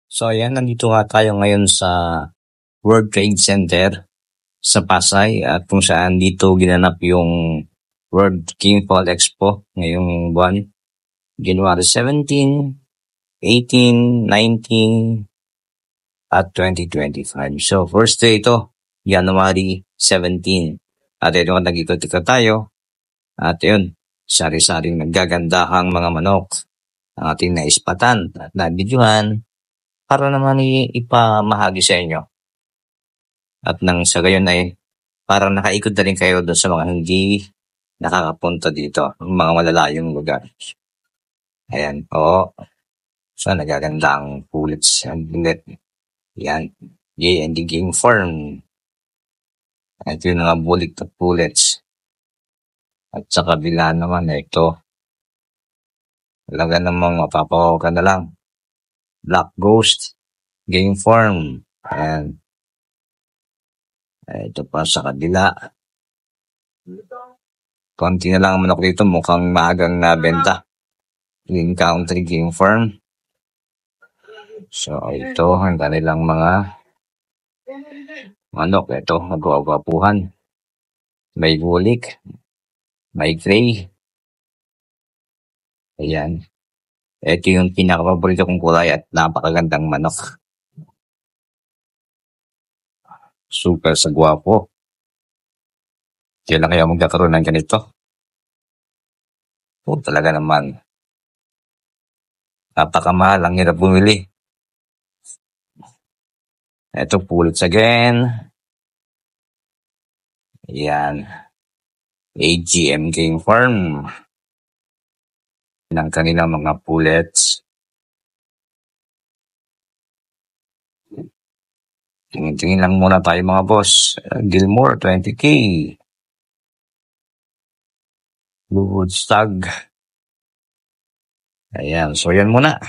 So ayan, nandito nga tayo ngayon sa World Trade Center sa Pasay at kung saan dito ginanap yung World King Fall Expo ngayong buwan, January 17, 18, 19 at 2025. So first day ito, January 17. At ito nga nag-ikot-ikot tayo at yun, sari-saring naggagandahang mga manok ang ating naispatan at nabidyohan para naman ipamahagi sa inyo. At nang sa gayon ay parang nakaikot na rin kayo doon sa mga hindi nakakapunta dito, mga malalayong lugar. Ayan, oo. So, nagaganda ang pullets and net. Yan, J&D Game Farm. At yung mga bulik na pullets. At sa kabila naman, ito. Talaga namang mapapawaw ka na lang. Black Ghost Game Farm. Ayan. Ito pa sa kabila. Konti na lang ang manok dito. Mukhang maagang nabenta. Green Country Game Farm. So, ito ang kanilang mga manok. Ito, magwawapuhan. May bulik. May gray. Ayan. Ito yung pinaka-paborito kong kulay at napakagandang manok. Super sa gwapo. Kailan kaya magkakaroon ng ganito? Talaga naman. Napakamahal, ang hirap bumili. Ito, pullets again. Ayan. AGM Game Farm. Ng kanilang mga pullets. Tingin-tingin lang muna tayo mga boss. Gilmore, 20K. Bluewood Stag. Ayan, so yan muna.